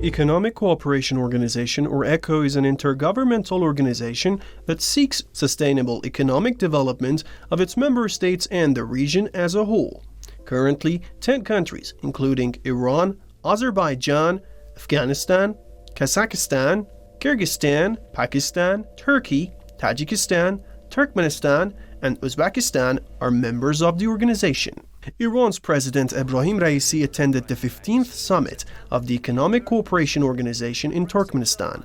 Economic Cooperation Organization, or ECO, is an intergovernmental organization that seeks sustainable economic development of its member states and the region as a whole. Currently, 10 countries, including Iran, Azerbaijan, Afghanistan, Kazakhstan, Kyrgyzstan, Pakistan, Turkey, Tajikistan, Turkmenistan, and Uzbekistan, are members of the organization. Iran's President Ebrahim Raeisi attended the 15th summit of the Economic Cooperation Organization in Turkmenistan.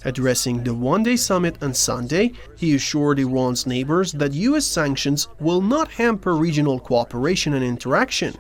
Addressing the one-day summit on Sunday, he assured Iran's neighbors that U.S. sanctions will not hamper regional cooperation and interaction.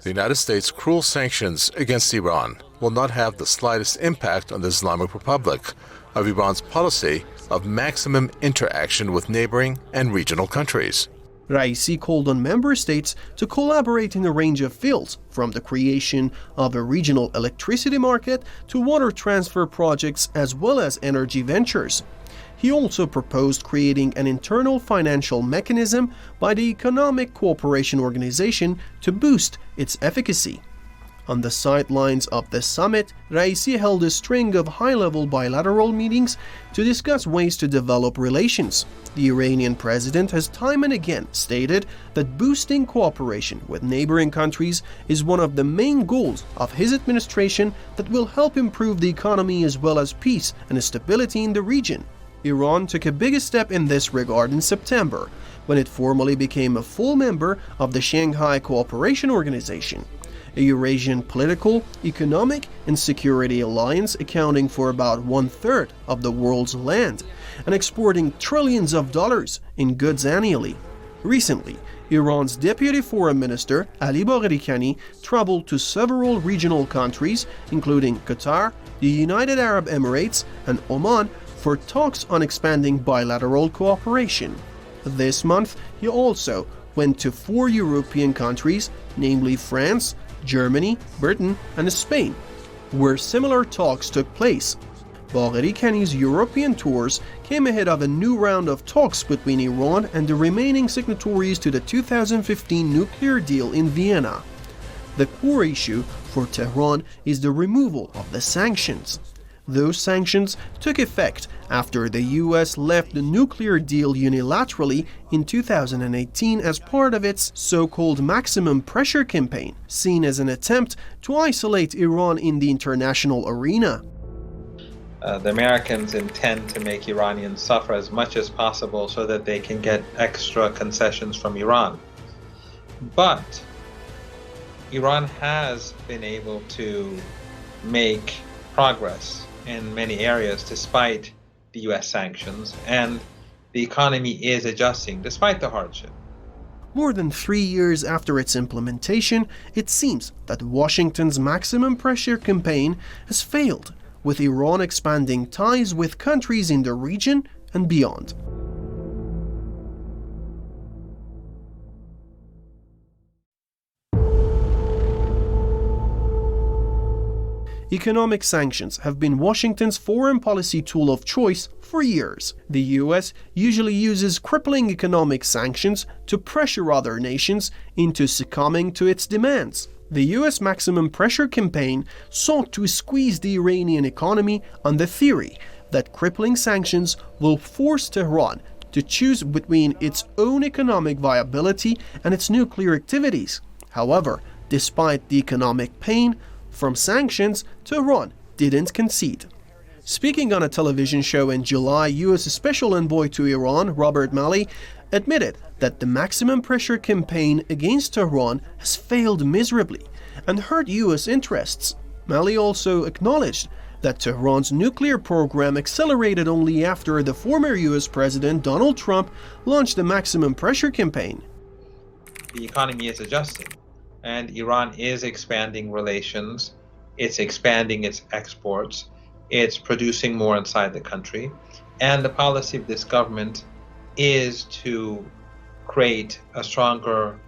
The United States' cruel sanctions against Iran will not have the slightest impact on the Islamic Republic of Iran's policy of maximum interaction with neighboring and regional countries. Raeisi called on member states to collaborate in a range of fields, from the creation of a regional electricity market to water transfer projects as well as energy ventures. He also proposed creating an internal financial mechanism by the Economic Cooperation Organization to boost its efficacy. On the sidelines of the summit, Raeisi held a string of high-level bilateral meetings to discuss ways to develop relations. The Iranian president has time and again stated that boosting cooperation with neighboring countries is one of the main goals of his administration that will help improve the economy as well as peace and stability in the region. Iran took a big step in this regard in September, when it formally became a full member of the Shanghai Cooperation Organization, a Eurasian political, economic, and security alliance accounting for about one-third of the world's land and exporting trillions of dollars in goods annually. Recently, Iran's Deputy Foreign Minister Ali Bagheri traveled to several regional countries, including Qatar, the United Arab Emirates, and Oman, for talks on expanding bilateral cooperation. This month, he also went to 4 European countries, namely France, Germany, Britain, and Spain, where similar talks took place. Bagheri-Kani's European tours came ahead of a new round of talks between Iran and the remaining signatories to the 2015 nuclear deal in Vienna. The core issue for Tehran is the removal of the sanctions. Those sanctions took effect after the US left the nuclear deal unilaterally in 2018 as part of its so-called maximum pressure campaign, seen as an attempt to isolate Iran in the international arena. The Americans intend to make Iranians suffer as much as possible so that they can get extra concessions from Iran. But Iran has been able to make progress in many areas despite the US sanctions, and the economy is adjusting despite the hardship. More than 3 years after its implementation, it seems that Washington's maximum pressure campaign has failed, with Iran expanding ties with countries in the region and beyond. Economic sanctions have been Washington's foreign policy tool of choice for years. The US usually uses crippling economic sanctions to pressure other nations into succumbing to its demands. The US maximum pressure campaign sought to squeeze the Iranian economy on the theory that crippling sanctions will force Tehran to choose between its own economic viability and its nuclear activities. However, despite the economic pain from sanctions, Tehran didn't concede. Speaking on a television show in July, U.S. Special Envoy to Iran, Robert Malley, admitted that the maximum pressure campaign against Tehran has failed miserably and hurt U.S. interests. Malley also acknowledged that Tehran's nuclear program accelerated only after the former U.S. President Donald Trump launched the maximum pressure campaign. The economy is adjusting, and Iran is expanding relations. It's expanding its exports. It's producing more inside the country. And the policy of this government is to create a stronger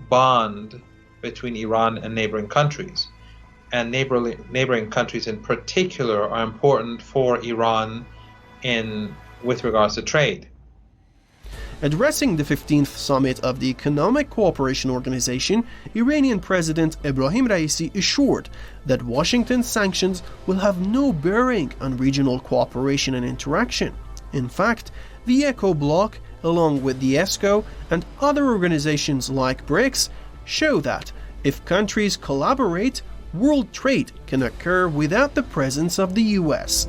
bond between Iran and neighboring countries. And neighboring countries in particular are important for Iran with regards to trade. Addressing the 15th summit of the Economic Cooperation Organization, Iranian President Ebrahim Raeisi assured that Washington's sanctions will have no bearing on regional cooperation and interaction. In fact, the ECO bloc, along with the ESCO and other organizations like BRICS, show that if countries collaborate, world trade can occur without the presence of the US.